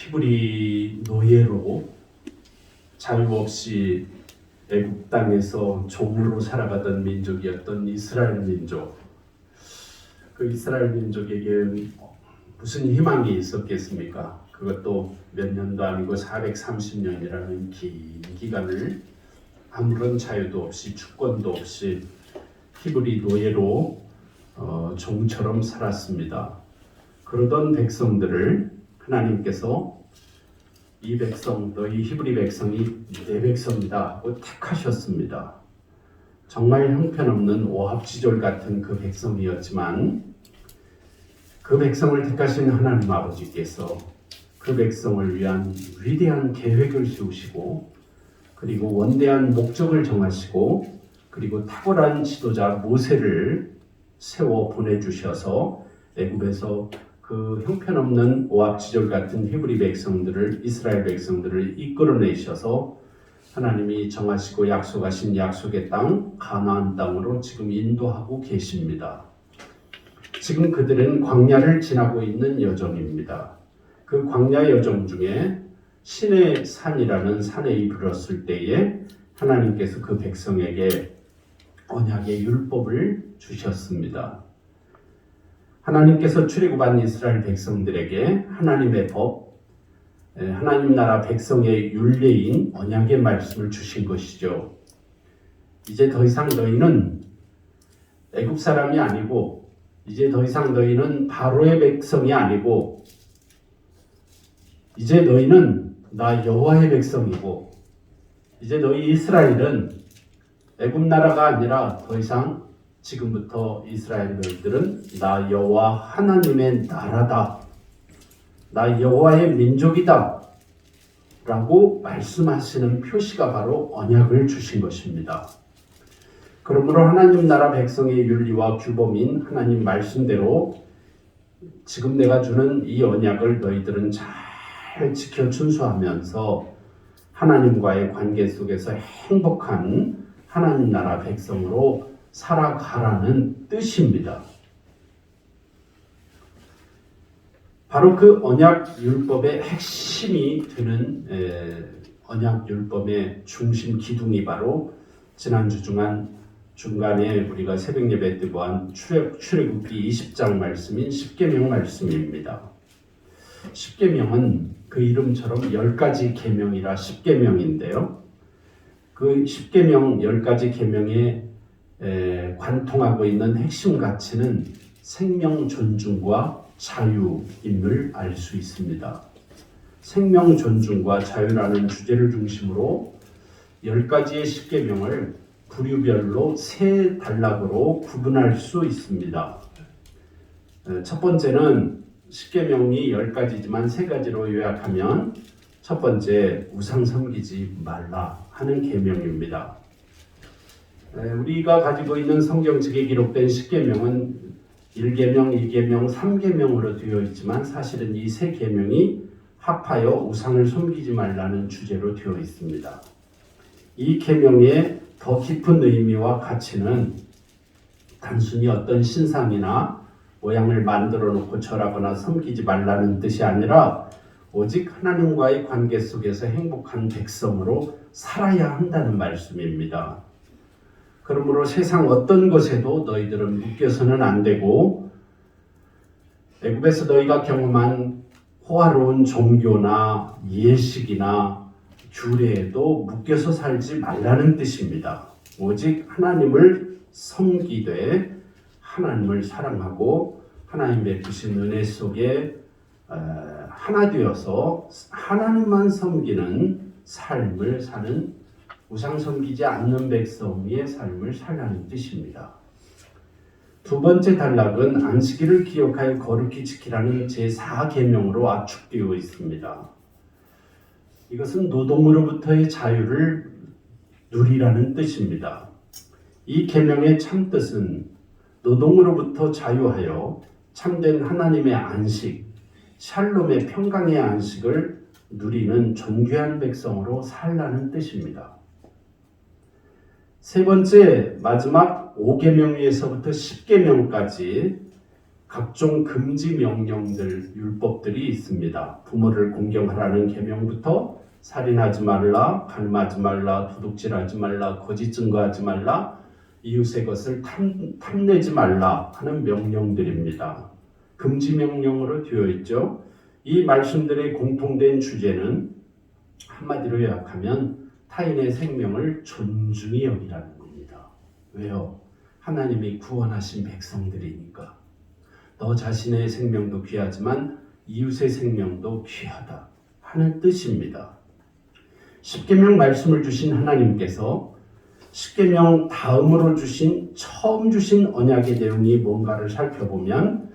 히브리 노예로 자유 없이 애굽 땅에서 종으로 살아가던 민족이었던 이스라엘 민족. 그 이스라엘 민족에게 무슨 희망이 있었겠습니까? 그것도 몇 년도 아니고 430년이라는 긴 기간을 아무런 자유도 없이 주권도 없이 히브리 노예로 종처럼 살았습니다. 그러던 백성들을 하나님께서 이 백성, 너희 히브리 백성이 내 백성이다 하고 택하셨습니다. 정말 형편없는 오합지졸 같은 그 백성이었지만 그 백성을 택하신 하나님 아버지께서 그 백성을 위한 위대한 계획을 세우시고 그리고 원대한 목적을 정하시고 그리고 탁월한 지도자 모세를 세워 보내주셔서 애굽에서 그 형편없는 오합지졸 같은 히브리 백성들을 이스라엘 백성들을 이끌어내셔서 하나님이 정하시고 약속하신 약속의 땅 가나안 땅으로 지금 인도하고 계십니다. 지금 그들은 광야를 지나고 있는 여정입니다. 그 광야 여정 중에 신의 산이라는 산에 이르렀을 때에 하나님께서 그 백성에게 언약의 율법을 주셨습니다. 하나님께서 출애굽한 이스라엘 백성들에게 하나님의 법, 하나님 나라 백성의 율례인 언약의 말씀을 주신 것이죠. 이제 더 이상 너희는 애굽 사람이 아니고 이제 더 이상 너희는 바로의 백성이 아니고 이제 너희는 나 여호와의 백성이고 이제 너희 이스라엘은 애굽 나라가 아니라 더 이상 지금부터 이스라엘 너희들은 나 여호와 하나님의 나라다. 나 여호와의 민족이다. 라고 말씀하시는 표시가 바로 언약을 주신 것입니다. 그러므로 하나님 나라 백성의 윤리와 규범인 하나님 말씀대로 지금 내가 주는 이 언약을 너희들은 잘 지켜 준수하면서 하나님과의 관계 속에서 행복한 하나님 나라 백성으로 살아가라는 뜻입니다. 바로 그 언약 율법의 핵심이 되는 언약 율법의 중심 기둥이 바로 지난주 중간에 우리가 새벽 예배 때 보한 출애굽기 20장 말씀인 십계명 말씀입니다. 십계명은 그 이름처럼 10가지 계명이라 십계명인데요. 그 십계명 10가지 계명에 관통하고 있는 핵심 가치는 생명 존중과 자유임을 알 수 있습니다. 생명 존중과 자유라는 주제를 중심으로 10가지의 십계명을 부류별로 세 단락으로 구분할 수 있습니다. 첫 번째는 십계명이 10가지지만 세 가지로 요약하면 첫 번째 우상 섬기지 말라 하는 계명입니다. 우리가 가지고 있는 성경책에 기록된 십계명은 1계명, 2계명, 3계명으로 되어 있지만 사실은 이 세 계명이 합하여 우상을 섬기지 말라는 주제로 되어 있습니다. 이 계명의 더 깊은 의미와 가치는 단순히 어떤 신상이나 모양을 만들어 놓고 절하거나 섬기지 말라는 뜻이 아니라 오직 하나님과의 관계 속에서 행복한 백성으로 살아야 한다는 말씀입니다. 그러므로 세상 어떤 것에도 너희들은 묶여서는 안 되고 애굽에서 너희가 경험한 호화로운 종교나 예식이나 규례에도 묶여서 살지 말라는 뜻입니다. 오직 하나님을 섬기되 하나님을 사랑하고 하나님 베푸신 은혜 속에 하나 되어서 하나님만 섬기는 삶을 사는 우상 섬기지 않는 백성의 삶을 살라는 뜻입니다. 두 번째 단락은 안식일을 기억하여 거룩히 지키라는 제4계명으로 압축되어 있습니다. 이것은 노동으로부터의 자유를 누리라는 뜻입니다. 이 계명의 참뜻은 노동으로부터 자유하여 참된 하나님의 안식, 샬롬의 평강의 안식을 누리는 존귀한 백성으로 살라는 뜻입니다. 세 번째 마지막 5계명에서부터 10계명까지 각종 금지 명령들, 율법들이 있습니다. 부모를 공경하라는 계명부터 살인하지 말라, 간음하지 말라, 도둑질하지 말라, 거짓 증거하지 말라, 이웃의 것을 탐내지 말라 하는 명령들입니다. 금지 명령으로 되어 있죠. 이 말씀들의 공통된 주제는 한마디로 요약하면 타인의 생명을 존중히 여기라는 겁니다. 왜요? 하나님이 구원하신 백성들이니까. 너 자신의 생명도 귀하지만 이웃의 생명도 귀하다 하는 뜻입니다. 십계명 말씀을 주신 하나님께서 십계명 다음으로 처음 주신 언약의 내용이 뭔가를 살펴보면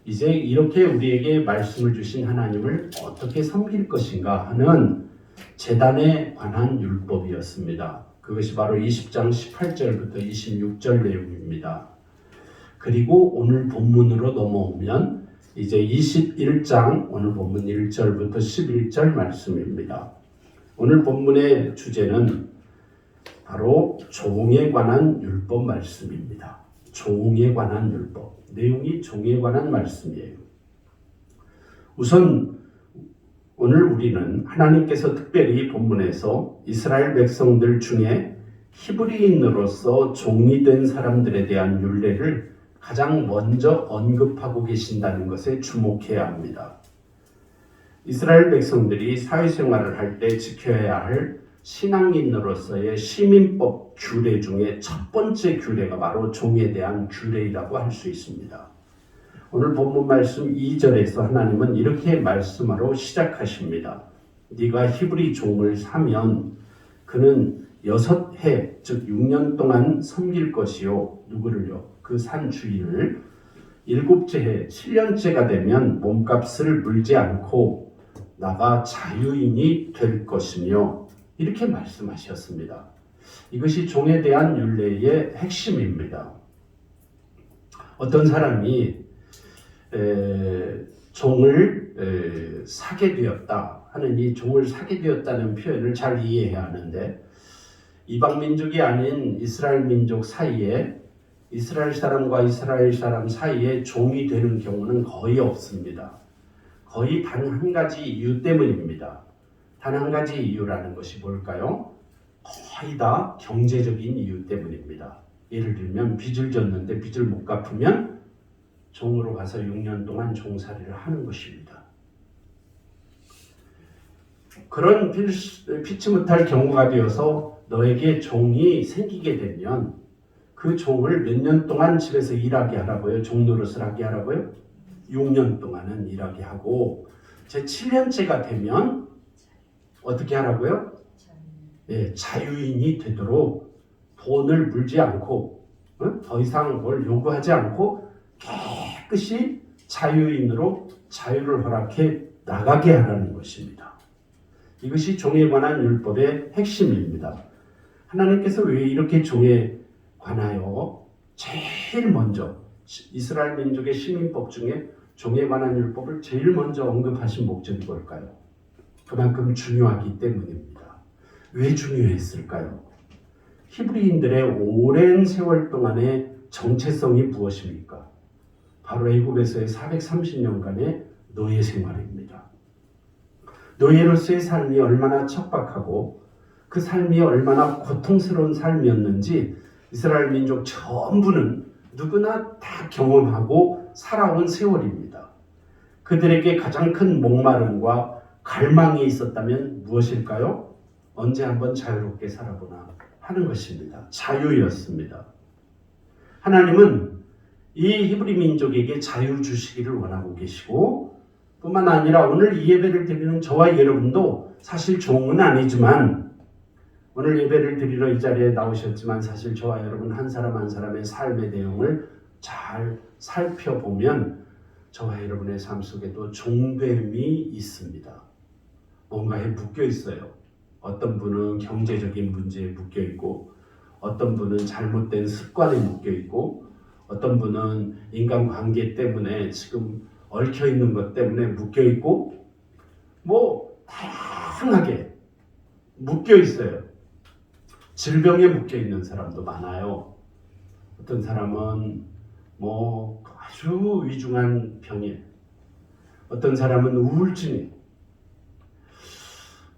이제 이렇게 우리에게 말씀을 주신 하나님을 어떻게 섬길 것인가 하는 제단에 관한 율법이었습니다. 그것이 바로 20장 18절부터 26절 내용입니다. 그리고 오늘 본문으로 넘어오면 이제 21장 오늘 본문 1절부터 11절 말씀입니다. 오늘 본문의 주제는 바로 종에 관한 율법 말씀입니다. 종에 관한 율법. 내용이 종에 관한 말씀이에요. 우선 오늘 우리는 하나님께서 특별히 본문에서 이스라엘 백성들 중에 히브리인으로서 종이 된 사람들에 대한 율례를 가장 먼저 언급하고 계신다는 것에 주목해야 합니다. 이스라엘 백성들이 사회생활을 할 때 지켜야 할 신앙인으로서의 시민법 규례 중에 첫 번째 규례가 바로 종에 대한 규례이라고 할 수 있습니다. 오늘 본문 말씀 2절에서 하나님은 이렇게 말씀하러 시작하십니다. 네가 히브리 종을 사면 그는 6해 즉 6년 동안 섬길 것이요. 누구를요? 그 산 주인을 7째 해 7년째가 되면 몸값을 물지 않고 나가 자유인이 될 것이며 이렇게 말씀하셨습니다. 이것이 종에 대한 율례의 핵심입니다. 어떤 사람이 종을 사게 되었다 하는 이 종을 사게 되었다는 표현을 잘 이해해야 하는데 이방 민족이 아닌 이스라엘 민족 사이에 이스라엘 사람과 이스라엘 사람 사이에 종이 되는 경우는 거의 없습니다. 거의 단 한 가지 이유 때문입니다. 단 한 가지 이유라는 것이 뭘까요? 거의 다 경제적인 이유 때문입니다. 예를 들면 빚을 졌는데 빚을 못 갚으면 종으로 가서 6년 동안 종살이를 하는 것입니다. 그런 피치 못할 경우가 되어서 너에게 종이 생기게 되면 그 종을 몇 년 동안 집에서 일하게 하라고요? 종 노릇을 하게 하라고요? 6년 동안은 일하게 하고 제 7년째가 되면 어떻게 하라고요? 자유인이 되도록 돈을 물지 않고 더 이상 뭘 요구하지 않고 깨끗이 자유인으로 자유를 허락해 나가게 하라는 것입니다. 이것이 종에 관한 율법의 핵심입니다. 하나님께서 왜 이렇게 종에 관하여 제일 먼저 이스라엘 민족의 시민법 중에 종에 관한 율법을 제일 먼저 언급하신 목적이 뭘까요? 그만큼 중요하기 때문입니다. 왜 중요했을까요? 히브리인들의 오랜 세월 동안의 정체성이 무엇입니까? 바로 애굽에서의 430년간의 노예 생활입니다. 노예로서의 삶이 얼마나 척박하고 그 삶이 얼마나 고통스러운 삶이었는지 이스라엘 민족 전부는 누구나 다 경험하고 살아온 세월입니다. 그들에게 가장 큰 목마름과 갈망이 있었다면 무엇일까요? 언제 한번 자유롭게 살아보나 하는 것입니다. 자유였습니다. 하나님은 이 히브리 민족에게 자유 주시기를 원하고 계시고 뿐만 아니라 오늘 이 예배를 드리는 저와 여러분도 사실 종은 아니지만 오늘 예배를 드리러 이 자리에 나오셨지만 사실 저와 여러분 한 사람 한 사람의 삶의 내용을 잘 살펴보면 저와 여러분의 삶 속에도 종됨이 있습니다. 뭔가에 묶여 있어요. 어떤 분은 경제적인 문제에 묶여 있고 어떤 분은 잘못된 습관에 묶여 있고 어떤 분은 인간관계 때문에 지금 얽혀 있는 것 때문에 묶여 있고 다양하게 묶여 있어요. 질병에 묶여 있는 사람도 많아요. 어떤 사람은 아주 아주 위중한 병에, 어떤 사람은 우울증에,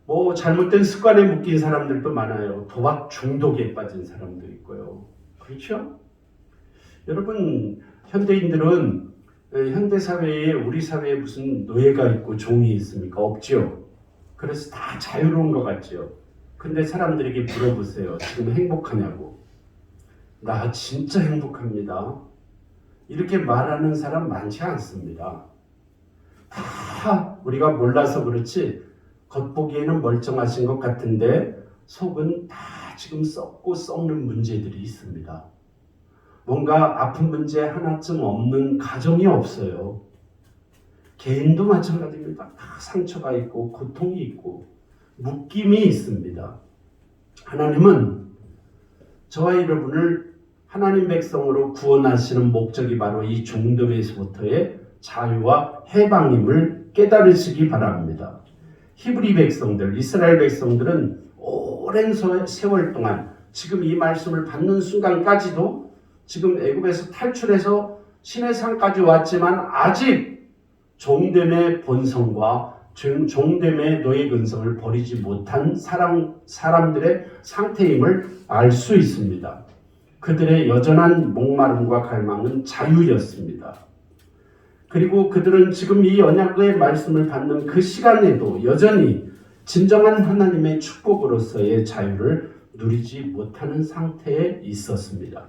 뭐 잘못된 습관에 묶인 사람들도 많아요. 도박 중독에 빠진 사람도 있고요. 그렇죠? 여러분, 현대인들은 현대사회에, 우리 사회에 무슨 노예가 있고 종이 있습니까? 없죠. 그래서 다 자유로운 것 같죠. 근데 사람들에게 물어보세요. 지금 행복하냐고. 나 진짜 행복합니다. 이렇게 말하는 사람 많지 않습니다. 다 우리가 몰라서 그렇지 겉보기에는 멀쩡하신 것 같은데 속은 다 지금 썩고 썩는 문제들이 있습니다. 뭔가 아픈 문제 하나쯤 없는 가정이 없어요. 개인도 마찬가지입니다. 다 상처가 있고 고통이 있고 묶임이 있습니다. 하나님은 저와 여러분을 하나님 백성으로 구원하시는 목적이 바로 이 종들에서부터의 자유와 해방임을 깨달으시기 바랍니다. 히브리 백성들, 이스라엘 백성들은 오랜 세월 동안 지금 이 말씀을 받는 순간까지도 지금 애굽에서 탈출해서 시내산까지 왔지만 아직 종됨의 본성과 종됨의 노예 근성을 버리지 못한 사람들의 상태임을 알 수 있습니다. 그들의 여전한 목마름과 갈망은 자유였습니다. 그리고 그들은 지금 이 언약의 말씀을 받는 그 시간에도 여전히 진정한 하나님의 축복으로서의 자유를 누리지 못하는 상태에 있었습니다.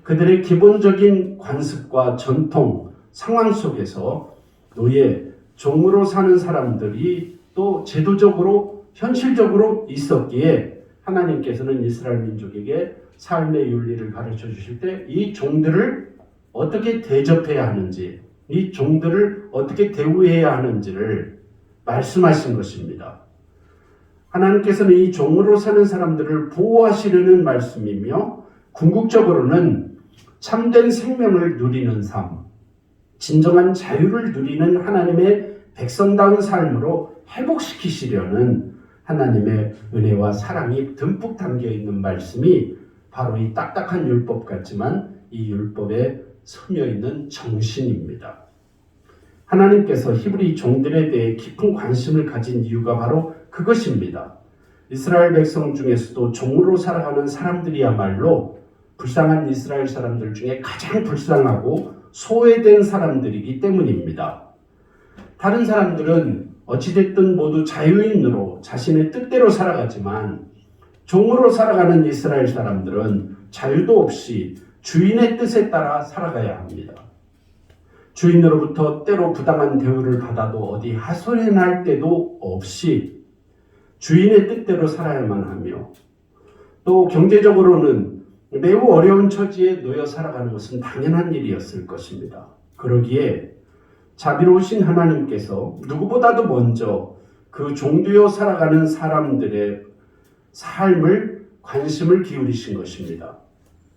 그들의 기본적인 관습과 전통, 상황 속에서 노예, 종으로 사는 사람들이 또 제도적으로, 현실적으로 있었기에 하나님께서는 이스라엘 민족에게 삶의 윤리를 가르쳐 주실 때 이 종들을 어떻게 대접해야 하는지, 이 종들을 어떻게 대우해야 하는지를 말씀하신 것입니다. 하나님께서는 이 종으로 사는 사람들을 보호하시려는 말씀이며 궁극적으로는 참된 생명을 누리는 삶, 진정한 자유를 누리는 하나님의 백성다운 삶으로 회복시키시려는 하나님의 은혜와 사랑이 듬뿍 담겨있는 말씀이 바로 이 딱딱한 율법 같지만 이 율법에 스며있는 정신입니다. 하나님께서 히브리 종들에 대해 깊은 관심을 가진 이유가 바로 그것입니다. 이스라엘 백성 중에서도 종으로 살아가는 사람들이야말로 불쌍한 이스라엘 사람들 중에 가장 불쌍하고 소외된 사람들이기 때문입니다. 다른 사람들은 어찌됐든 모두 자유인으로 자신의 뜻대로 살아가지만 종으로 살아가는 이스라엘 사람들은 자유도 없이 주인의 뜻에 따라 살아가야 합니다. 주인으로부터 때로 부당한 대우를 받아도 어디 하소연할 때도 없이 주인의 뜻대로 살아야만 하며 또 경제적으로는 매우 어려운 처지에 놓여 살아가는 것은 당연한 일이었을 것입니다. 그러기에 자비로우신 하나님께서 누구보다도 먼저 그 종되어 살아가는 사람들의 삶을 관심을 기울이신 것입니다.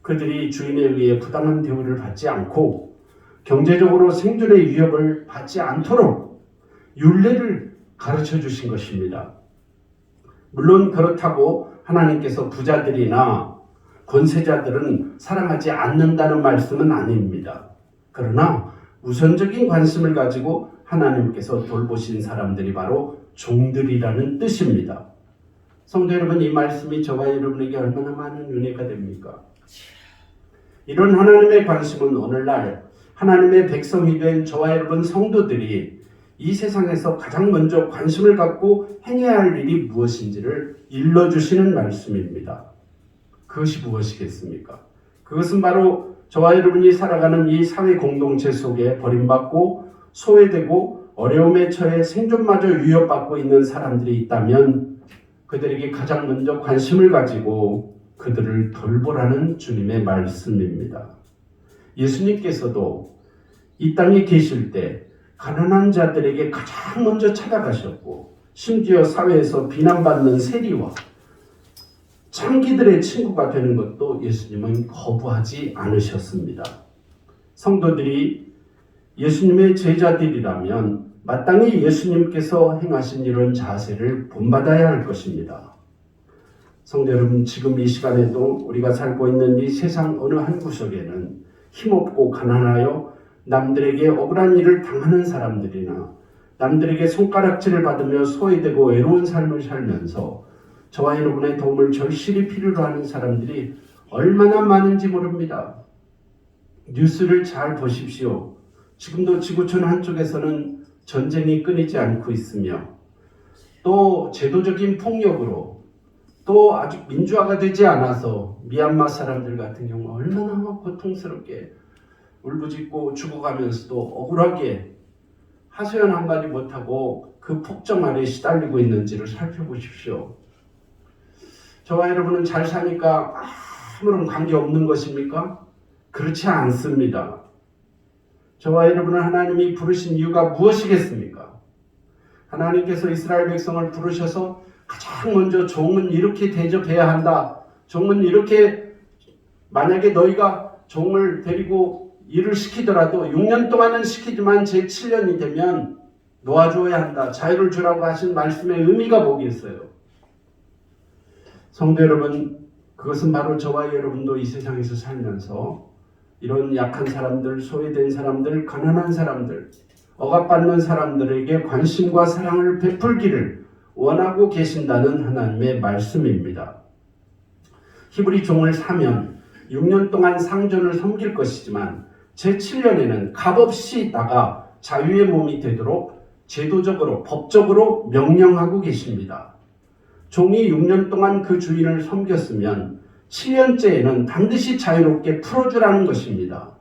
그들이 주인에 의해 부당한 대우를 받지 않고 경제적으로 생존의 위협을 받지 않도록 율례를 가르쳐 주신 것입니다. 물론 그렇다고 하나님께서 부자들이나 권세자들은 사랑하지 않는다는 말씀은 아닙니다. 그러나 우선적인 관심을 가지고 하나님께서 돌보신 사람들이 바로 종들이라는 뜻입니다. 성도 여러분, 이 말씀이 저와 여러분에게 얼마나 많은 은혜가 됩니까? 이런 하나님의 관심은 오늘날 하나님의 백성이 된 저와 여러분 성도들이 이 세상에서 가장 먼저 관심을 갖고 행해야 할 일이 무엇인지를 일러주시는 말씀입니다. 그것이 무엇이겠습니까? 그것은 바로 저와 여러분이 살아가는 이 사회 공동체 속에 버림받고 소외되고 어려움에 처해 생존마저 위협받고 있는 사람들이 있다면 그들에게 가장 먼저 관심을 가지고 그들을 돌보라는 주님의 말씀입니다. 예수님께서도 이 땅에 계실 때 가난한 자들에게 가장 먼저 찾아가셨고 심지어 사회에서 비난받는 세리와 창기들의 친구가 되는 것도 예수님은 거부하지 않으셨습니다. 성도들이 예수님의 제자들이라면 마땅히 예수님께서 행하신 이런 자세를 본받아야 할 것입니다. 성도 여러분, 지금 이 시간에도 우리가 살고 있는 이 세상 어느 한 구석에는 힘없고 가난하여 남들에게 억울한 일을 당하는 사람들이나 남들에게 손가락질을 받으며 소외되고 외로운 삶을 살면서 저와 여러분의 도움을 절실히 필요로 하는 사람들이 얼마나 많은지 모릅니다. 뉴스를 잘 보십시오. 지금도 지구촌 한쪽에서는 전쟁이 끊이지 않고 있으며 또 제도적인 폭력으로 또 아직 민주화가 되지 않아서 미얀마 사람들 같은 경우 얼마나 고통스럽게 울부짖고 죽어가면서도 억울하게 하소연 한마디 못하고 그 폭정 아래 시달리고 있는지를 살펴보십시오. 저와 여러분은 잘 사니까 아무런 관계없는 것입니까? 그렇지 않습니다. 저와 여러분은 하나님이 부르신 이유가 무엇이겠습니까? 하나님께서 이스라엘 백성을 부르셔서 가장 먼저 종은 이렇게 대접해야 한다. 종은 이렇게 만약에 너희가 종을 데리고 일을 시키더라도 6년 동안은 시키지만 제 7년이 되면 놓아줘야 한다. 자유를 주라고 하신 말씀의 의미가 뭐겠어요? 성도 여러분, 그것은 바로 저와 여러분도 이 세상에서 살면서 이런 약한 사람들, 소외된 사람들, 가난한 사람들, 억압받는 사람들에게 관심과 사랑을 베풀기를 원하고 계신다는 하나님의 말씀입니다. 히브리 종을 사면 6년 동안 상전을 섬길 것이지만 제7년에는 값없이 나가 자유의 몸이 되도록 제도적으로 법적으로 명령하고 계십니다. 종이 6년 동안 그 주인을 섬겼으면 7년째에는 반드시 자유롭게 풀어주라는 것입니다.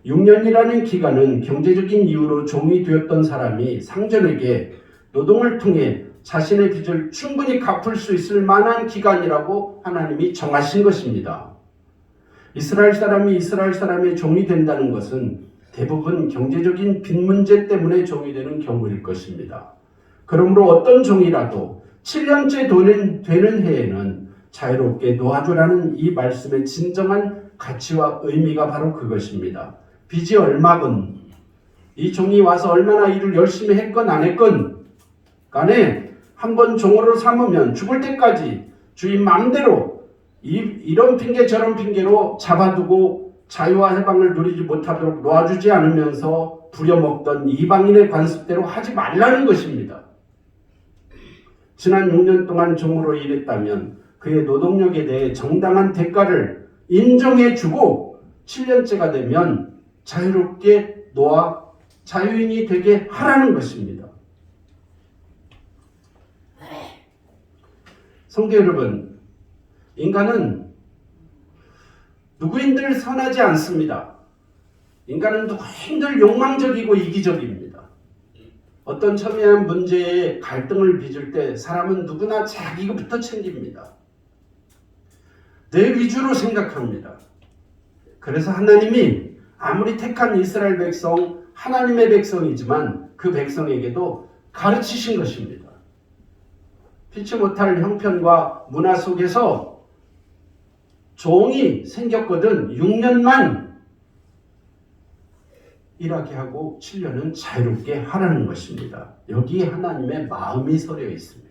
6년이라는 기간은 경제적인 이유로 종이 되었던 사람이 상전에게 노동을 통해 자신의 빚을 충분히 갚을 수 있을 만한 기간이라고 하나님이 정하신 것입니다. 이스라엘 사람이 이스라엘 사람의 종이 된다는 것은 대부분 경제적인 빚 문제 때문에 종이 되는 경우일 것입니다. 그러므로 어떤 종이라도 7년째 되는 해에는 자유롭게 놓아주라는 이 말씀의 진정한 가치와 의미가 바로 그것입니다. 빚이 얼마건 이 종이 와서 얼마나 일을 열심히 했건 안 했건 간에 한번 종으로 삼으면 죽을 때까지 주인 마음대로 이런 핑계 저런 핑계로 잡아두고 자유와 해방을 누리지 못하도록 놓아주지 않으면서 부려먹던 이방인의 관습대로 하지 말라는 것입니다. 지난 6년 동안 종으로 일했다면 그의 노동력에 대해 정당한 대가를 인정해주고 7년째가 되면 자유롭게 놓아 자유인이 되게 하라는 것입니다. 성도 여러분, 인간은 누구인들 선하지 않습니다. 인간은 누구인들 욕망적이고 이기적입니다. 어떤 첨예한 문제에 갈등을 빚을 때 사람은 누구나 자기부터 챙깁니다. 내 위주로 생각합니다. 그래서 하나님이 아무리 택한 이스라엘 백성, 하나님의 백성이지만 그 백성에게도 가르치신 것입니다. 피치 못할 형편과 문화 속에서 종이 생겼거든 6년만 일하게 하고 7년은 자유롭게 하라는 것입니다. 여기에 하나님의 마음이 서려 있습니다.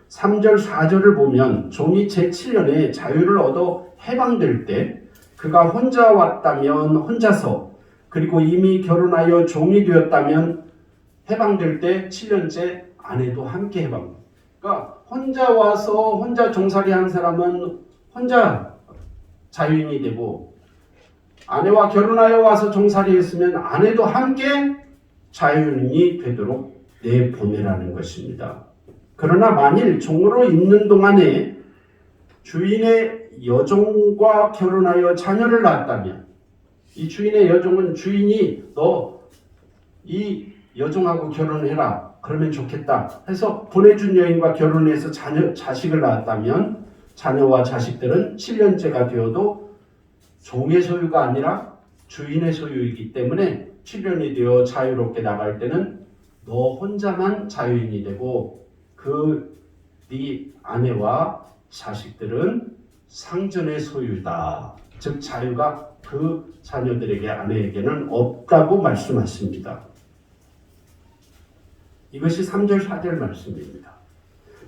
3절 4절을 보면 종이 제7년에 자유를 얻어 해방될 때 그가 혼자 왔다면 혼자서 그리고 이미 결혼하여 종이 되었다면 해방될 때 7년째 아내도 함께 해방. 그러니까 혼자 와서 혼자 종살이 한 사람은 혼자 자유인이 되고 아내와 결혼하여 와서 종살이 했으면 아내도 함께 자유인이 되도록 내보내라는 것입니다. 그러나 만일 종으로 있는 동안에 주인의 여종과 결혼하여 자녀를 낳았다면 이 주인의 여종은 주인이 너 이 여종하고 결혼해라 그러면 좋겠다 해서 보내준 여인과 결혼해서 자식을 낳았다면 자녀와 자식들은 7년째가 되어도 종의 소유가 아니라 주인의 소유이기 때문에 7년이 되어 자유롭게 나갈 때는 너 혼자만 자유인이 되고 네 아내와 자식들은 상전의 소유다. 즉 자유가 그 자녀들에게 아내에게는 없다고 말씀하십니다. 이것이 3절 4절 말씀입니다.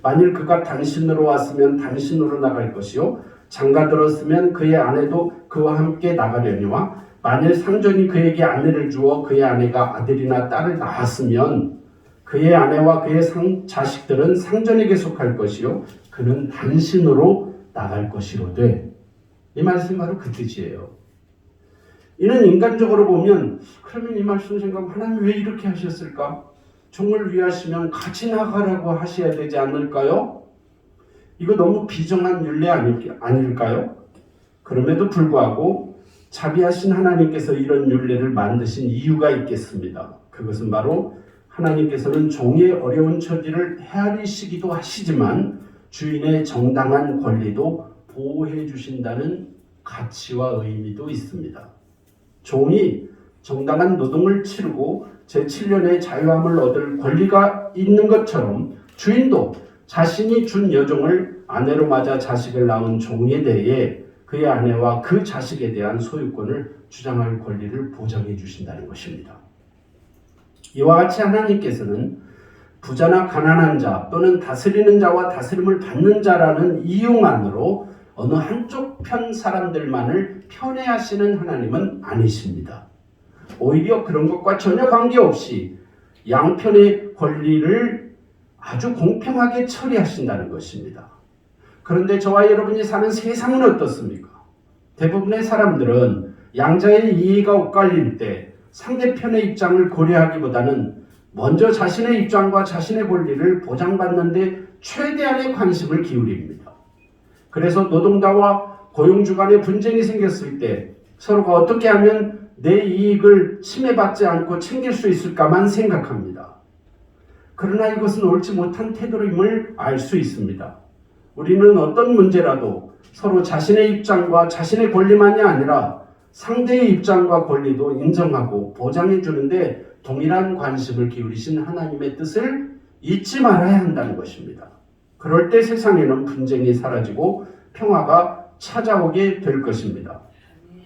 만일 그가 당신으로 왔으면 당신으로 나갈 것이요 장가들었으면 그의 아내도 그와 함께 나가려니와 만일 상전이 그에게 아내를 주어 그의 아내가 아들이나 딸을 낳았으면 그의 아내와 그의 자식들은 상전에게 속할 것이요 그는 단신으로 나갈 것이로되. 이 말씀이 바로 그 뜻이에요. 이는 인간적으로 보면 그러면 이 말씀 생각하면 하나님 왜 이렇게 하셨을까? 종을 위하시면 같이 나가라고 하셔야 되지 않을까요? 이거 너무 비정한 율례 아닐까요? 그럼에도 불구하고 자비하신 하나님께서 이런 율례를 만드신 이유가 있겠습니다. 그것은 바로 하나님께서는 종의 어려운 처지를 헤아리시기도 하시지만 주인의 정당한 권리도 보호해 주신다는 가치와 의미도 있습니다. 종이 정당한 노동을 치르고 제7년의 자유함을 얻을 권리가 있는 것처럼 주인도 자신이 준 여종을 아내로 맞아 자식을 낳은 종에 대해 그의 아내와 그 자식에 대한 소유권을 주장할 권리를 보장해 주신다는 것입니다. 이와 같이 하나님께서는 부자나 가난한 자 또는 다스리는 자와 다스림을 받는 자라는 이유만으로 어느 한쪽 편 사람들만을 편애하시는 하나님은 아니십니다. 오히려 그런 것과 전혀 관계없이 양편의 권리를 아주 공평하게 처리하신다는 것입니다. 그런데 저와 여러분이 사는 세상은 어떻습니까? 대부분의 사람들은 양자의 이해가 엇갈릴 때 상대편의 입장을 고려하기보다는 먼저 자신의 입장과 자신의 권리를 보장받는 데 최대한의 관심을 기울입니다. 그래서 노동자와 고용주 간의 분쟁이 생겼을 때 서로가 어떻게 하면 내 이익을 침해받지 않고 챙길 수 있을까만 생각합니다. 그러나 이것은 옳지 못한 태도임을 알 수 있습니다. 우리는 어떤 문제라도 서로 자신의 입장과 자신의 권리만이 아니라 상대의 입장과 권리도 인정하고 보장해 주는데 동일한 관심을 기울이신 하나님의 뜻을 잊지 말아야 한다는 것입니다. 그럴 때 세상에는 분쟁이 사라지고 평화가 찾아오게 될 것입니다.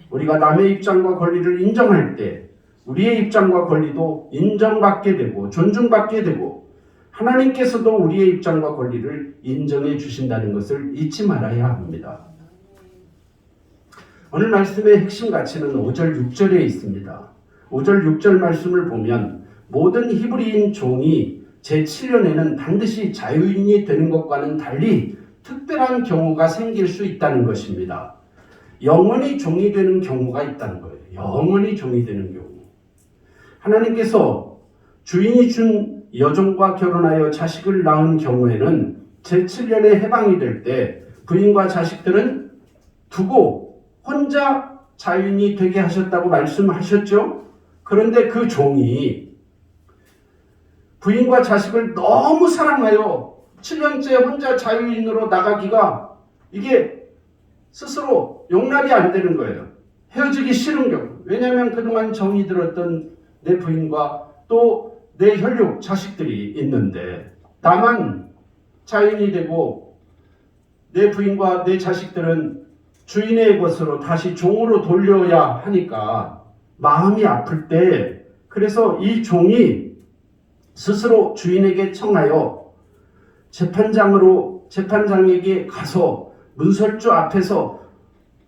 우리가 남의 입장과 권리를 인정할 때 우리의 입장과 권리도 인정받게 되고 존중받게 되고 하나님께서도 우리의 입장과 권리를 인정해 주신다는 것을 잊지 말아야 합니다. 오늘 말씀의 핵심 가치는 5절 6절에 있습니다. 5절 6절 말씀을 보면 모든 히브리인 종이 제7년에는 반드시 자유인이 되는 것과는 달리 특별한 경우가 생길 수 있다는 것입니다. 영원히 종이 되는 경우가 있다는 거예요. 영원히 종이 되는 경우. 하나님께서 주인이 준 여종과 결혼하여 자식을 낳은 경우에는 제7년에 해방이 될 때 부인과 자식들은 두고 혼자 자유인이 되게 하셨다고 말씀하셨죠. 그런데 그 종이 부인과 자식을 너무 사랑하여 7년째 혼자 자유인으로 나가기가 이게 스스로 용납이 안 되는 거예요. 헤어지기 싫은 경우. 왜냐하면 그동안 정이 들었던 내 부인과 또 내 혈육 자식들이 있는데 다만 자유인이 되고 내 부인과 내 자식들은 주인의 것으로 다시 종으로 돌려야 하니까 마음이 아플 때 그래서 이 종이 스스로 주인에게 청하여 재판장에게 가서 문설주 앞에서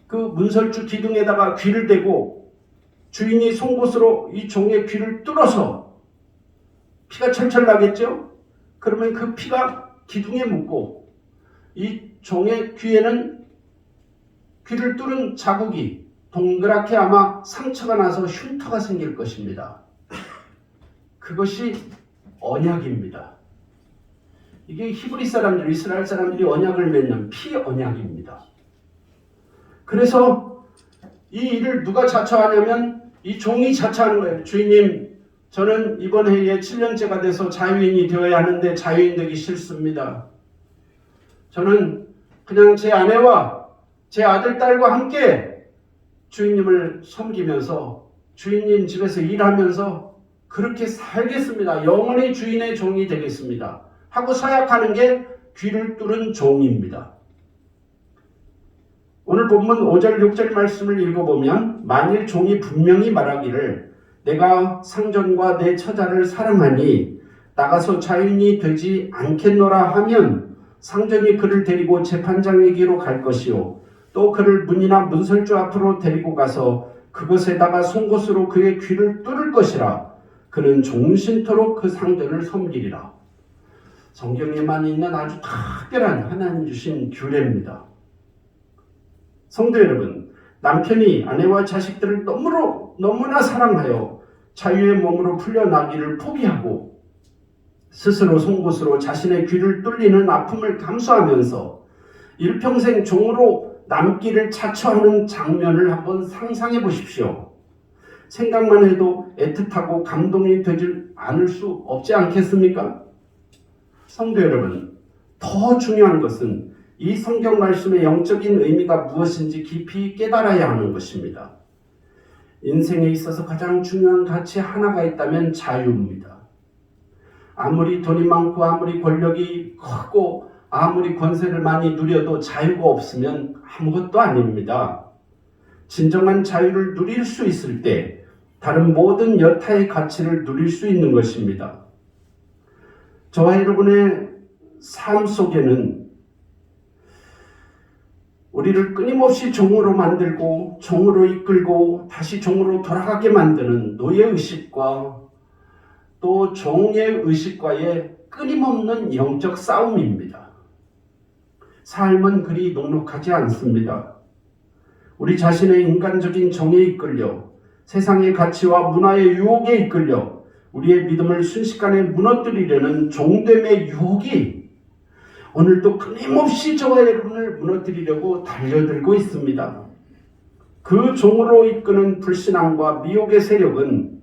그 문설주 기둥에다가 귀를 대고 주인이 송곳으로 이 종의 귀를 뚫어서 피가 철철 나겠죠? 그러면 그 피가 기둥에 묻고 이 종의 귀에는 귀를 뚫은 자국이 동그랗게 아마 상처가 나서 흉터가 생길 것입니다. 그것이 언약입니다. 이게 히브리 사람들, 이스라엘 사람들이 언약을 맺는 피 언약입니다. 그래서 이 일을 누가 자처하냐면 이 종이 자처하는 거예요. 주인님, 저는 이번 해에 7년째가 돼서 자유인이 되어야 하는데 자유인 되기 싫습니다. 저는 그냥 제 아내와 제 아들, 딸과 함께 주인님을 섬기면서 주인님 집에서 일하면서 그렇게 살겠습니다. 영원히 주인의 종이 되겠습니다. 하고 서약하는 게 귀를 뚫은 종입니다. 오늘 본문 5절 6절 말씀을 읽어보면 만일 종이 분명히 말하기를 내가 상전과 내 처자를 사랑하니 나가서 자유인이 되지 않겠노라 하면 상전이 그를 데리고 재판장에게로 갈 것이요 또 그를 문이나 문설주 앞으로 데리고 가서 그것에다가 송곳으로 그의 귀를 뚫을 것이라. 그는 종신토록 그 상전을 섬기리라. 성경에만 있는 아주 특별한 하나님 주신 규례입니다. 성도 여러분, 남편이 아내와 자식들을 너무나 사랑하여 자유의 몸으로 풀려나기를 포기하고 스스로 송곳으로 자신의 귀를 뚫리는 아픔을 감수하면서 일평생 종으로 남기를 자처하는 장면을 한번 상상해 보십시오. 생각만 해도 애틋하고 감동이 되지 않을 수 없지 않겠습니까? 성도 여러분, 더 중요한 것은 이 성경 말씀의 영적인 의미가 무엇인지 깊이 깨달아야 하는 것입니다. 인생에 있어서 가장 중요한 가치 하나가 있다면 자유입니다. 아무리 돈이 많고 아무리 권력이 크고 아무리 권세를 많이 누려도 자유가 없으면 아무것도 아닙니다. 진정한 자유를 누릴 수 있을 때 다른 모든 여타의 가치를 누릴 수 있는 것입니다. 저와 여러분의 삶 속에는 우리를 끊임없이 종으로 만들고 종으로 이끌고 다시 종으로 돌아가게 만드는 노예의식과 또 종의 의식과의 끊임없는 영적 싸움입니다. 삶은 그리 녹록하지 않습니다. 우리 자신의 인간적인 정에 이끌려 세상의 가치와 문화의 유혹에 이끌려 우리의 믿음을 순식간에 무너뜨리려는 종됨의 유혹이 오늘도 끊임없이 저와 여러분을 무너뜨리려고 달려들고 있습니다. 그 종으로 이끄는 불신앙과 미혹의 세력은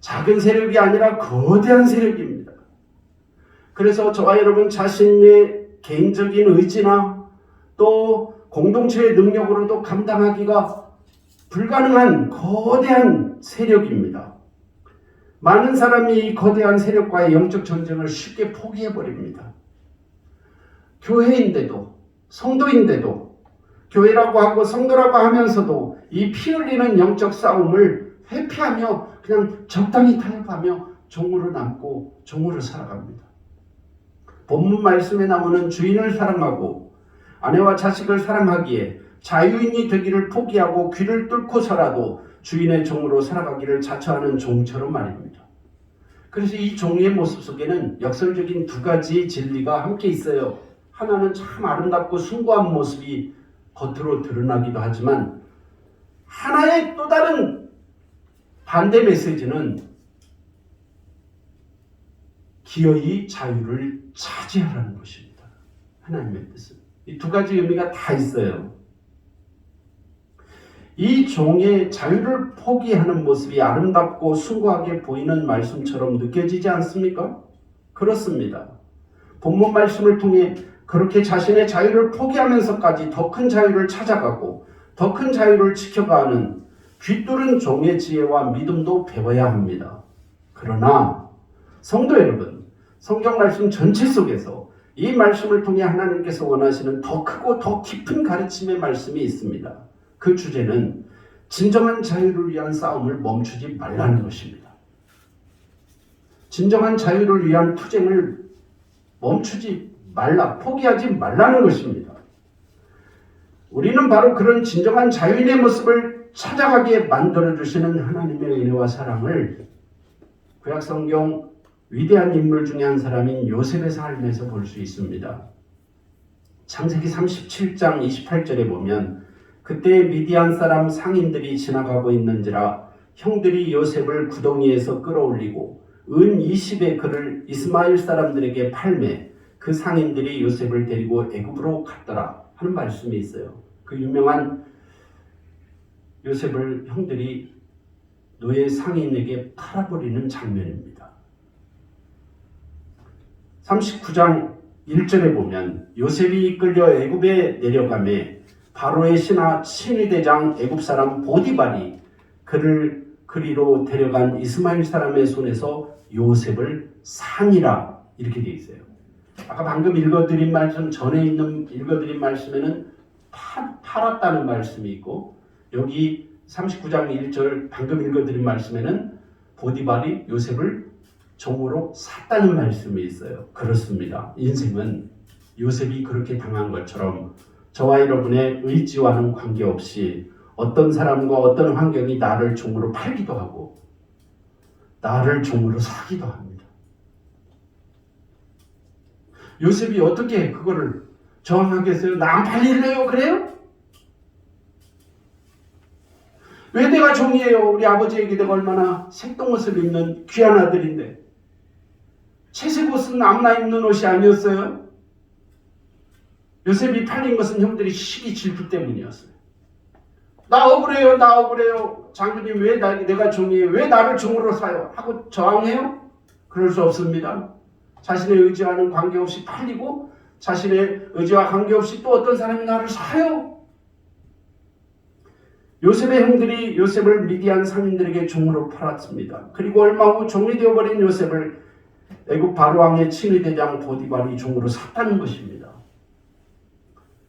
작은 세력이 아니라 거대한 세력입니다. 그래서 저와 여러분 자신의 개인적인 의지나 또 공동체의 능력으로도 감당하기가 불가능한 거대한 세력입니다. 많은 사람이 이 거대한 세력과의 영적 전쟁을 쉽게 포기해버립니다. 교회인데도 성도인데도 교회라고 하고 성도라고 하면서도 이 피 흘리는 영적 싸움을 회피하며 그냥 적당히 타협하며 종으로 남고 종으로 살아갑니다. 본문 말씀에 나오는 주인을 사랑하고 아내와 자식을 사랑하기에 자유인이 되기를 포기하고 귀를 뚫고서라도 주인의 종으로 살아가기를 자처하는 종처럼 말입니다. 그래서 이 종의 모습 속에는 역설적인 두 가지 진리가 함께 있어요. 하나는 참 아름답고 숭고한 모습이 겉으로 드러나기도 하지만 하나의 또 다른 반대 메시지는 기어이 자유를 차지하라는 것입니다. 하나님의 뜻은. 이 두 가지 의미가 다 있어요. 이 종의 자유를 포기하는 모습이 아름답고 숭고하게 보이는 말씀처럼 느껴지지 않습니까? 그렇습니다. 본문 말씀을 통해 그렇게 자신의 자유를 포기하면서까지 더 큰 자유를 찾아가고 더 큰 자유를 지켜가는 귀뚫은 종의 지혜와 믿음도 배워야 합니다. 그러나 성도 여러분, 성경 말씀 전체 속에서 이 말씀을 통해 하나님께서 원하시는 더 크고 더 깊은 가르침의 말씀이 있습니다. 그 주제는 진정한 자유를 위한 싸움을 멈추지 말라는 것입니다. 진정한 자유를 위한 투쟁을 멈추지 말라, 포기하지 말라는 것입니다. 우리는 바로 그런 진정한 자유인의 모습을 찾아가게 만들어주시는 하나님의 은혜와 사랑을 구약성경 위대한 인물 중에 한 사람인 요셉의 삶에서 볼 수 있습니다. 창세기 37장 28절에 보면 그때 미디안 사람 상인들이 지나가고 있는지라 형들이 요셉을 구덩이에서 끌어올리고 은 20의 그를 이스마엘 사람들에게 팔매 그 상인들이 요셉을 데리고 애굽으로 갔더라 하는 말씀이 있어요. 그 유명한 요셉을 형들이 노예 상인에게 팔아버리는 장면입니다. 39장 1절에 보면 요셉이 이끌려 애굽에 내려가매 바로의 신하 친위대장 애굽 사람 보디발이 그를 그리로 데려간 이스마엘 사람의 손에서 요셉을 산이라 이렇게 되어 있어요. 아까 방금 읽어드린 말씀 전에 있는 읽어드린 말씀에는 팔았다는 말씀이 있고 여기 39장 1절 방금 읽어드린 말씀에는 보디발이 요셉을 종으로 샀다는 말씀이 있어요. 그렇습니다. 인생은 요셉이 그렇게 당한 것처럼 저와 여러분의 의지와는 관계없이 어떤 사람과 어떤 환경이 나를 종으로 팔기도 하고 나를 종으로 사기도 합니다. 요셉이 어떻게 그거를 저항하겠어요? 나 안 팔릴래요? 그래요? 왜 내가 종이에요? 우리 아버지에게 내가 얼마나 색동옷을 입는 귀한 아들인데 채색 옷은 아무나 입는 옷이 아니었어요? 요셉이 팔린 것은 형들이 시기 질투 때문이었어요. 나 억울해요. 나 억울해요. 장군님 왜 내가 종이에요? 왜 나를 종으로 사요? 하고 저항해요? 그럴 수 없습니다. 자신의 의지와는 관계없이 팔리고 자신의 의지와 관계없이 또 어떤 사람이 나를 사요. 요셉의 형들이 요셉을 미디안 상인들에게 종으로 팔았습니다. 그리고 얼마 후 종이 되어버린 요셉을 애굽 바로왕의 친위대장 보디발이 종으로 샀다는 것입니다.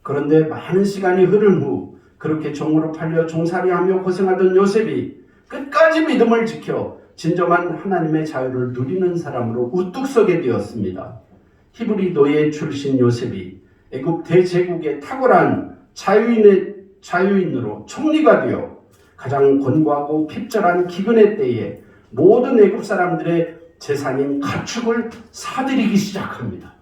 그런데 많은 시간이 흐른 후 그렇게 종으로 팔려 종살이하며 고생하던 요셉이 끝까지 믿음을 지켜 진정한 하나님의 자유를 누리는 사람으로 우뚝 서게 되었습니다. 히브리 노예 출신 요셉이 애굽 대제국의 탁월한 자유인으로 총리가 되어 가장 권고하고 핍절한 기근의 때에 모든 애굽 사람들의 재산인 가축을 사들이기 시작합니다.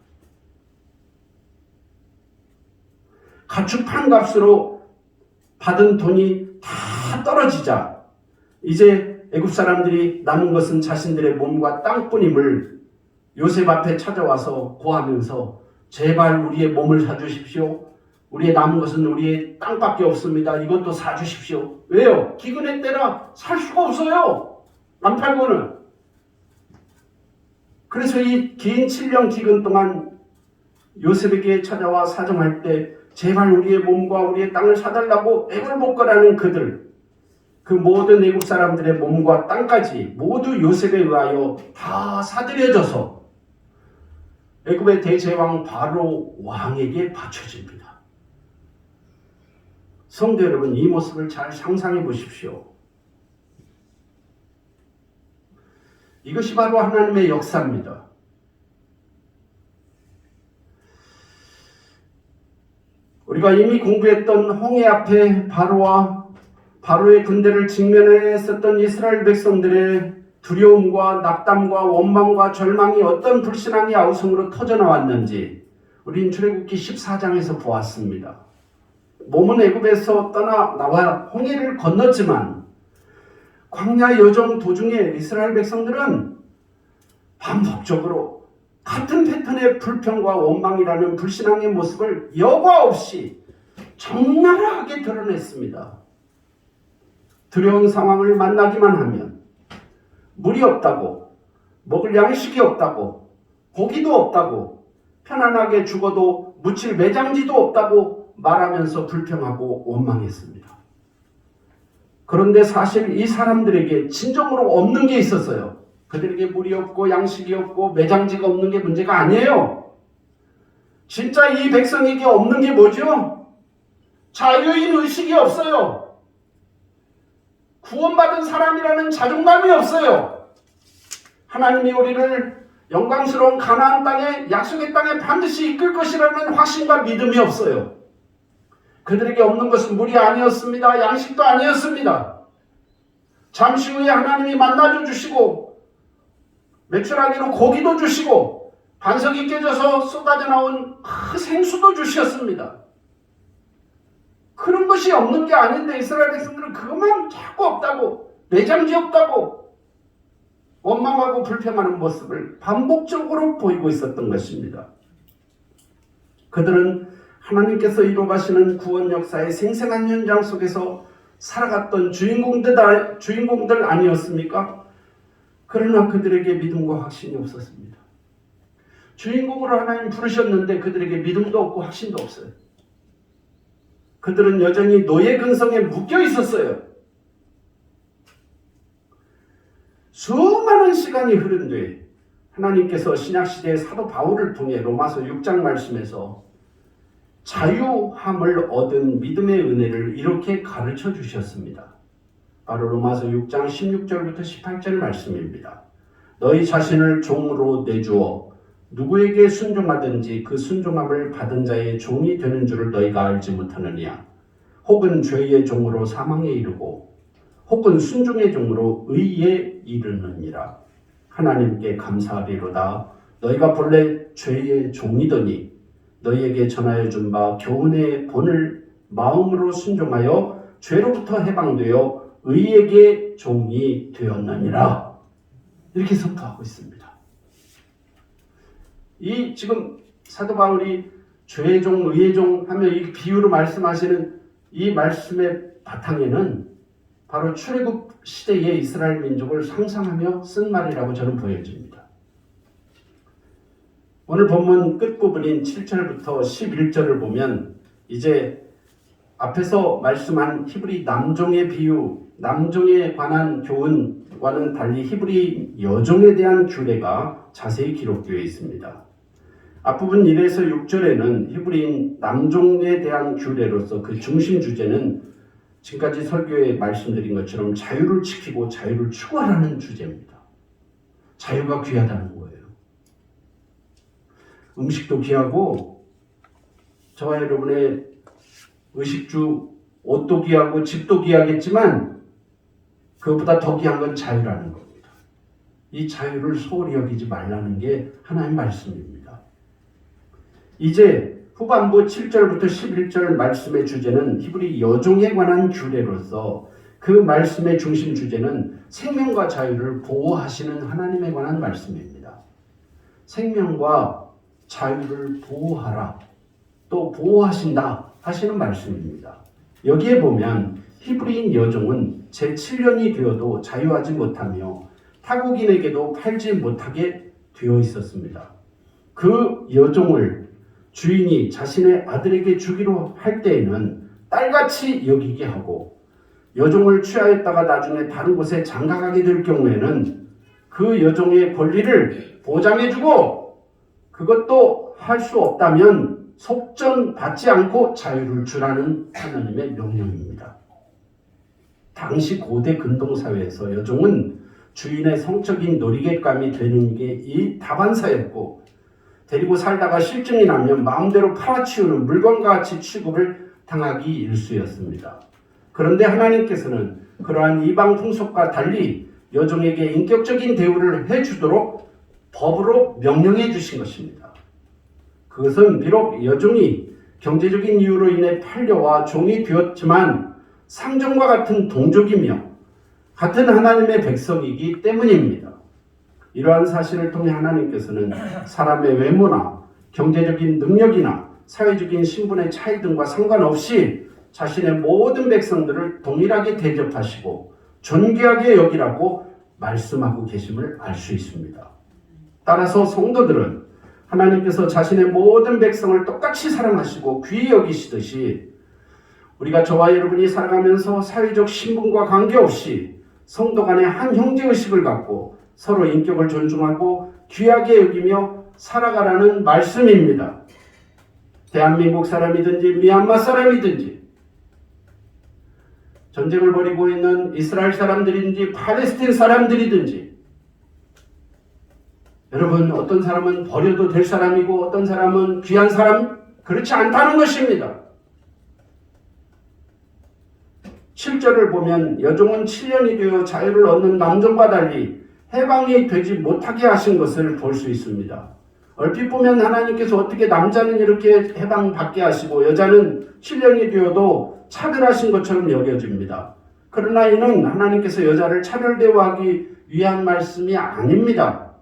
가축 판값으로 받은 돈이 다 떨어지자 이제 애굽 사람들이 남은 것은 자신들의 몸과 땅뿐임을 요셉 앞에 찾아와서 고하면서 제발 우리의 몸을 사주십시오. 우리의 남은 것은 우리의 땅밖에 없습니다. 이것도 사주십시오. 왜요? 기근의 때라 살 수가 없어요. 안 팔고는. 그래서 이 긴 7년 기근 동안 요셉에게 찾아와 사정할 때 제발 우리의 몸과 우리의 땅을 사달라고 애걸복걸하는 그들, 그 모든 애국 사람들의 몸과 땅까지 모두 요셉에 의하여 다 사들여져서 애굽의 대제왕 바로 왕에게 바쳐집니다. 성도 여러분, 이 모습을 잘 상상해 보십시오. 이것이 바로 하나님의 역사입니다. 우리가 이미 공부했던 홍해 앞에 바로의 군대를 직면해 있었던 이스라엘 백성들의 두려움과 낙담과 원망과 절망이 어떤 불신앙의 아우성으로 터져나왔는지 우린 출애굽기 14장에서 보았습니다. 몸은 애굽에서 나와 홍해를 건넜지만 광야 여정 도중에 이스라엘 백성들은 반복적으로 같은 패턴의 불평과 원망이라는 불신앙의 모습을 여과 없이 적나라하게 드러냈습니다. 두려운 상황을 만나기만 하면 물이 없다고, 먹을 양식이 없다고, 고기도 없다고, 편안하게 죽어도 묻힐 매장지도 없다고 말하면서 불평하고 원망했습니다. 그런데 사실 이 사람들에게 진정으로 없는 게 있었어요. 그들에게 물이 없고 양식이 없고 매장지가 없는 게 문제가 아니에요. 진짜 이 백성에게 없는 게 뭐죠? 자유인 의식이 없어요. 구원받은 사람이라는 자존감이 없어요. 하나님이 우리를 영광스러운 가나안 땅에, 약속의 땅에 반드시 이끌 것이라는 확신과 믿음이 없어요. 그들에게 없는 것은 물이 아니었습니다. 양식도 아니었습니다. 잠시 후에 하나님이 만나줘 주시고 메추라기로 고기도 주시고 반석이 깨져서 쏟아져 나온 그 생수도 주셨습니다. 그런 것이 없는 게 아닌데 이스라엘 백성들은 그것만 자꾸 없다고, 매장지 없다고 원망하고 불평하는 모습을 반복적으로 보이고 있었던 것입니다. 그들은 하나님께서 이루어가시는 구원 역사의 생생한 현장 속에서 살아갔던 주인공들 아니었습니까? 그러나 그들에게 믿음과 확신이 없었습니다. 주인공으로 하나님 부르셨는데 그들에게 믿음도 없고 확신도 없어요. 그들은 여전히 노예 근성에 묶여 있었어요. 수많은 시간이 흐른 뒤에 하나님께서 신약시대의 사도 바울을 통해 로마서 6장 말씀에서 자유함을 얻은 믿음의 은혜를 이렇게 가르쳐 주셨습니다. 바로 로마서 6장 16절부터 18절 말씀입니다. 너희 자신을 종으로 내주어 누구에게 순종하든지 그 순종함을 받은 자의 종이 되는 줄을 너희가 알지 못하느냐. 혹은 죄의 종으로 사망에 이르고 혹은 순종의 종으로 의에 이르느니라. 하나님께 감사하리로다. 너희가 본래 죄의 종이더니 너희에게 전하여 준 바 교훈의 본을 마음으로 순종하여 죄로부터 해방되어 의에게 종이 되었느니라. 이렇게 선포하고 있습니다. 이 지금 사도 바울이 죄의 종, 의의 종 하며 이 비유로 말씀하시는 이 말씀의 바탕에는 바로 출애굽 시대의 이스라엘 민족을 상상하며 쓴 말이라고 저는 보여집니다. 오늘 본문 끝부분인 7절부터 11절을 보면 이제 앞에서 말씀한 히브리 남종의 비유, 남종에 관한 교훈과는 달리 히브리 여종에 대한 규례가 자세히 기록되어 있습니다. 앞부분 1에서 6절에는 히브리인 남종에 대한 규례로서 그 중심 주제는 지금까지 설교에 말씀드린 것처럼 자유를 지키고 자유를 추구하라는 주제입니다. 자유가 귀하다는 거예요. 음식도 귀하고 저와 여러분의 의식주, 옷도 귀하고 집도 귀하겠지만 그것보다 더 귀한 건 자유라는 겁니다. 이 자유를 소홀히 여기지 말라는 게 하나님의 말씀입니다. 이제 후반부 7절부터 11절 말씀의 주제는 히브리 여종에 관한 규례로서 그 말씀의 중심 주제는 생명과 자유를 보호하시는 하나님에 관한 말씀입니다. 생명과 자유를 보호하라, 또 보호하신다 하시는 말씀입니다. 여기에 보면 히브리인 여종은 제7년이 되어도 자유하지 못하며 타국인에게도 팔지 못하게 되어 있었습니다. 그 여종을 주인이 자신의 아들에게 주기로 할 때에는 딸같이 여기게 하고 여종을 취하였다가 나중에 다른 곳에 장가가게 될 경우에는 그 여종의 권리를 보장해주고 그것도 할 수 없다면 속전받지 않고 자유를 주라는 하나님의 명령입니다. 당시 고대 근동사회에서 여종은 주인의 성적인 놀이객감이 되는 게 이 다반사였고 데리고 살다가 실증이 나면 마음대로 팔아치우는 물건과 같이 취급을 당하기 일쑤였습니다. 그런데 하나님께서는 그러한 이방 풍속과 달리 여종에게 인격적인 대우를 해주도록 법으로 명령해 주신 것입니다. 그것은 비록 여종이 경제적인 이유로 인해 팔려와 종이 되었지만 상종과 같은 동족이며 같은 하나님의 백성이기 때문입니다. 이러한 사실을 통해 하나님께서는 사람의 외모나 경제적인 능력이나 사회적인 신분의 차이 등과 상관없이 자신의 모든 백성들을 동일하게 대접하시고 존귀하게 여기라고 말씀하고 계심을 알 수 있습니다. 따라서 성도들은 하나님께서 자신의 모든 백성을 똑같이 사랑하시고 귀히 여기시듯이 우리가 저와 여러분이 살아가면서 사회적 신분과 관계없이 성도 간의 한 형제의식을 갖고 서로 인격을 존중하고 귀하게 여기며 살아가라는 말씀입니다. 대한민국 사람이든지 미얀마 사람이든지 전쟁을 벌이고 있는 이스라엘 사람들인지 팔레스틴 사람들이든지 여러분 어떤 사람은 버려도 될 사람이고 어떤 사람은 귀한 사람 그렇지 않다는 것입니다. 7절을 보면 여종은 7년이 되어 자유를 얻는 남종과 달리 해방이 되지 못하게 하신 것을 볼 수 있습니다. 얼핏 보면 하나님께서 어떻게 남자는 이렇게 해방받게 하시고 여자는 7년이 되어도 차별하신 것처럼 여겨집니다. 그러나 이는 하나님께서 여자를 차별 대우하기 위한 말씀이 아닙니다.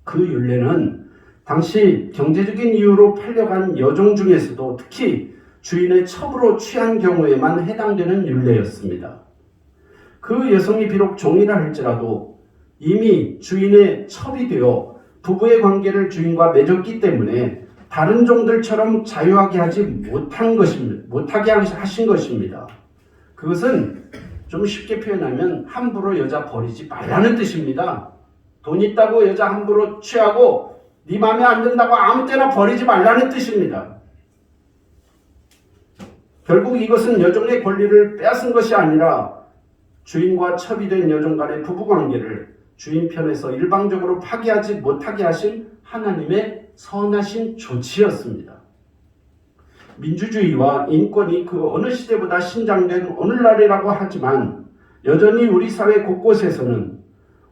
그 율례는 당시 경제적인 이유로 팔려간 여종 중에서도 특히 주인의 첩으로 취한 경우에만 해당되는 율례였습니다. 그 여성이 비록 종이라 할지라도 이미 주인의 첩이 되어 부부의 관계를 주인과 맺었기 때문에 다른 종들처럼 자유하게 하지 못하게 하신 것입니다. 그것은 좀 쉽게 표현하면 함부로 여자 버리지 말라는 뜻입니다. 돈 있다고 여자 함부로 취하고 네 마음에 안 든다고 아무 때나 버리지 말라는 뜻입니다. 결국 이것은 여종의 권리를 빼앗은 것이 아니라 주인과 첩이 된 여종 간의 부부관계를 주인 편에서 일방적으로 파기하지 못하게 하신 하나님의 선하신 조치였습니다. 민주주의와 인권이 그 어느 시대보다 신장된 오늘날이라고 하지만 여전히 우리 사회 곳곳에서는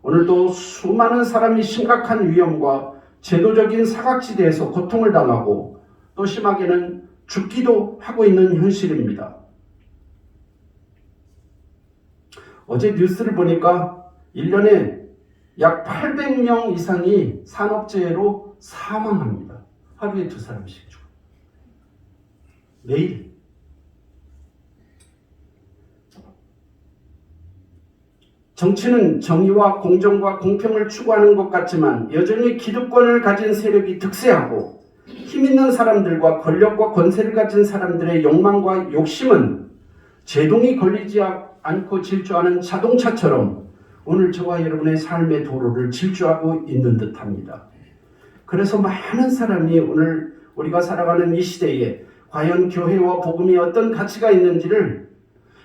오늘도 수많은 사람이 심각한 위험과 제도적인 사각지대에서 고통을 당하고 또 심하게는 죽기도 하고 있는 현실입니다. 어제 뉴스를 보니까 1년에 약 800명 이상이 산업재해로 사망합니다. 하루에 2사람씩 죽어요. 매일. 정치는 정의와 공정과 공평을 추구하는 것 같지만 여전히 기득권을 가진 세력이 득세하고 힘 있는 사람들과 권력과 권세를 가진 사람들의 욕망과 욕심은 제동이 걸리지 않고 질주하는 자동차처럼 오늘 저와 여러분의 삶의 도로를 질주하고 있는 듯합니다. 그래서 많은 사람이 오늘 우리가 살아가는 이 시대에 과연 교회와 복음이 어떤 가치가 있는지를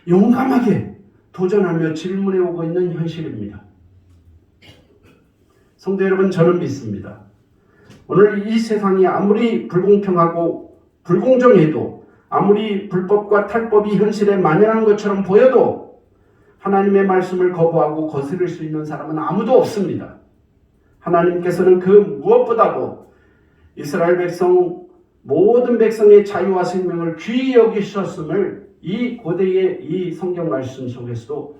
용감하게 도전하며 질문해 오고 있는 현실입니다. 성도 여러분, 저는 믿습니다. 오늘 이 세상이 아무리 불공평하고 불공정해도 아무리 불법과 탈법이 현실에 만연한 것처럼 보여도 하나님의 말씀을 거부하고 거스를 수 있는 사람은 아무도 없습니다. 하나님께서는 그 무엇보다도 이스라엘 백성 모든 백성의 자유와 생명을 귀히 여기셨음을 이 고대의 이 성경 말씀 속에서도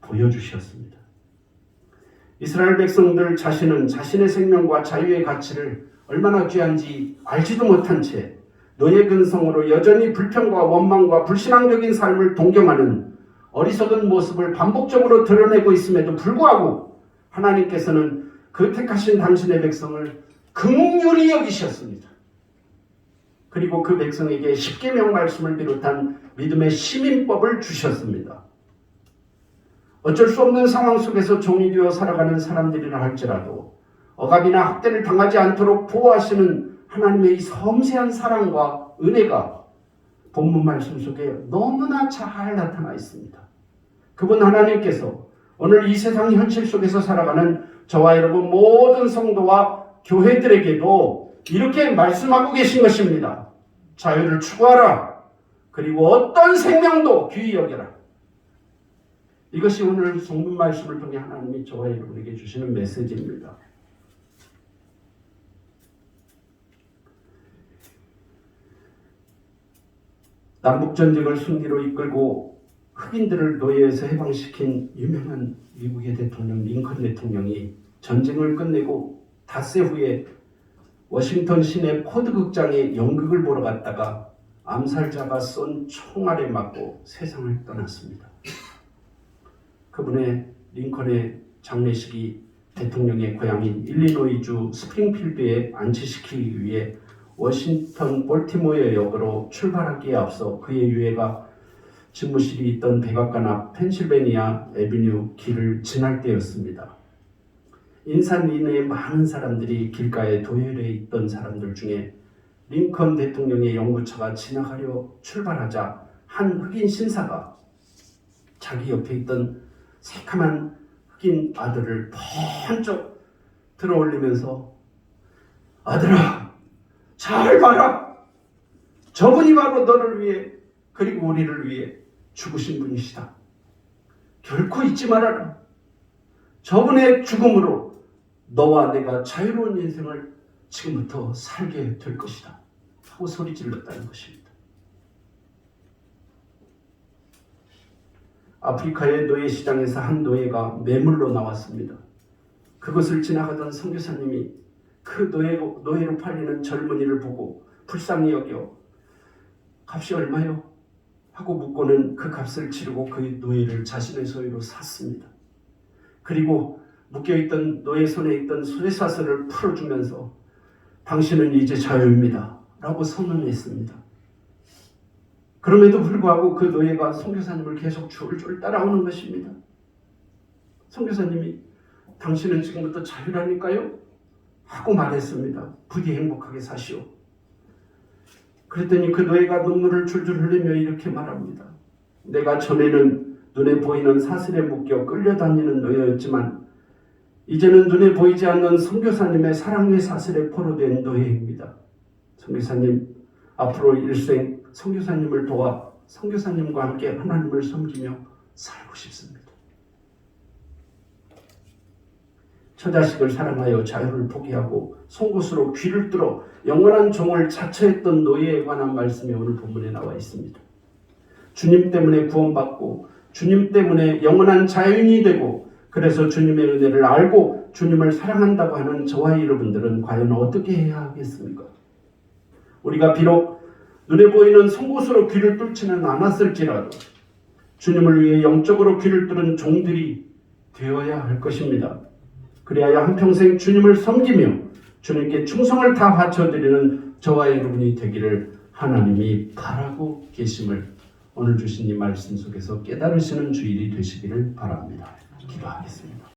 보여주셨습니다. 이스라엘 백성들 자신은 자신의 생명과 자유의 가치를 얼마나 귀한지 알지도 못한 채 노예 근성으로 여전히 불평과 원망과 불신앙적인 삶을 동경하는 어리석은 모습을 반복적으로 드러내고 있음에도 불구하고 하나님께서는 그 택하신 당신의 백성을 긍휼히 여기셨습니다. 그리고 그 백성에게 십계명 말씀을 비롯한 믿음의 시민법을 주셨습니다. 어쩔 수 없는 상황 속에서 종이 되어 살아가는 사람들이라 할지라도 억압이나 학대를 당하지 않도록 보호하시는 하나님의 이 섬세한 사랑과 은혜가 본문 말씀 속에 너무나 잘 나타나 있습니다. 그분 하나님께서 오늘 이 세상 현실 속에서 살아가는 저와 여러분 모든 성도와 교회들에게도 이렇게 말씀하고 계신 것입니다. 자유를 추구하라. 그리고 어떤 생명도 귀히 여겨라. 이것이 오늘 성경 말씀을 통해 하나님이 저와 여러분에게 주시는 메시지입니다. 남북전쟁을 승리로 이끌고 흑인들을 노예에서 해방시킨 유명한 미국의 대통령 링컨 대통령이 전쟁을 끝내고 닷새 후에 워싱턴 시내 포드 극장에 연극을 보러 갔다가 암살자가 쏜 총알에 맞고 세상을 떠났습니다. 그분의 링컨의 장례식이 대통령의 고향인 일리노이주 스프링필드에 안치시키기 위해 워싱턴 볼티모어 역으로 출발하기에 앞서 그의 유해가 집무실이 있던 백악관 앞 펜실베니아 애비뉴 길을 지날 때였습니다. 인산리내의 많은 사람들이 길가에 도열해 있던 사람들 중에 링컨 대통령의 연구차가 지나가려 출발하자 한 흑인 신사가 자기 옆에 있던 새카만 흑인 아들을 번쩍 들어올리면서 아들아 잘 봐라. 저분이 바로 너를 위해 그리고 우리를 위해 죽으신 분이시다. 결코 잊지 말아라. 저분의 죽음으로 너와 내가 자유로운 인생을 지금부터 살게 될 것이다. 하고 소리 질렀다는 것입니다. 아프리카의 노예 시장에서 한 노예가 매물로 나왔습니다. 그것을 지나가던 선교사님이 그 노예로 팔리는 젊은이를 보고 불쌍히 여겨 값이 얼마요? 하고 묻고는 그 값을 치르고 그 노예를 자신의 소유로 샀습니다. 그리고 묶여있던 노예 손에 있던 쇠사슬을 풀어주면서 당신은 이제 자유입니다 라고 선언했습니다. 그럼에도 불구하고 그 노예가 선교사님을 계속 줄줄 따라오는 것입니다. 선교사님이 당신은 지금부터 자유라니까요? 하고 말했습니다. 부디 행복하게 사시오. 그랬더니 그 노예가 눈물을 줄줄 흘리며 이렇게 말합니다. 내가 전에는 눈에 보이는 사슬에 묶여 끌려다니는 노예였지만 이제는 눈에 보이지 않는 선교사님의 사랑의 사슬에 포로된 노예입니다. 선교사님, 앞으로 일생 선교사님을 도와 선교사님과 함께 하나님을 섬기며 살고 싶습니다. 처자식을 사랑하여 자유를 포기하고 송곳으로 귀를 뚫어 영원한 종을 자처했던 노예에 관한 말씀이 오늘 본문에 나와 있습니다. 주님 때문에 구원받고 주님 때문에 영원한 자유인이 되고 그래서 주님의 은혜를 알고 주님을 사랑한다고 하는 저와 여러분들은 과연 어떻게 해야 하겠습니까? 우리가 비록 눈에 보이는 송곳으로 귀를 뚫지는 않았을지라도 주님을 위해 영적으로 귀를 뚫은 종들이 되어야 할 것입니다. 그리하여 한평생 주님을 섬기며 주님께 충성을 다 바쳐드리는 저와 여러분이 되기를 하나님이 바라고 계심을 오늘 주신 이 말씀 속에서 깨달으시는 주일이 되시기를 바랍니다. 기도하겠습니다.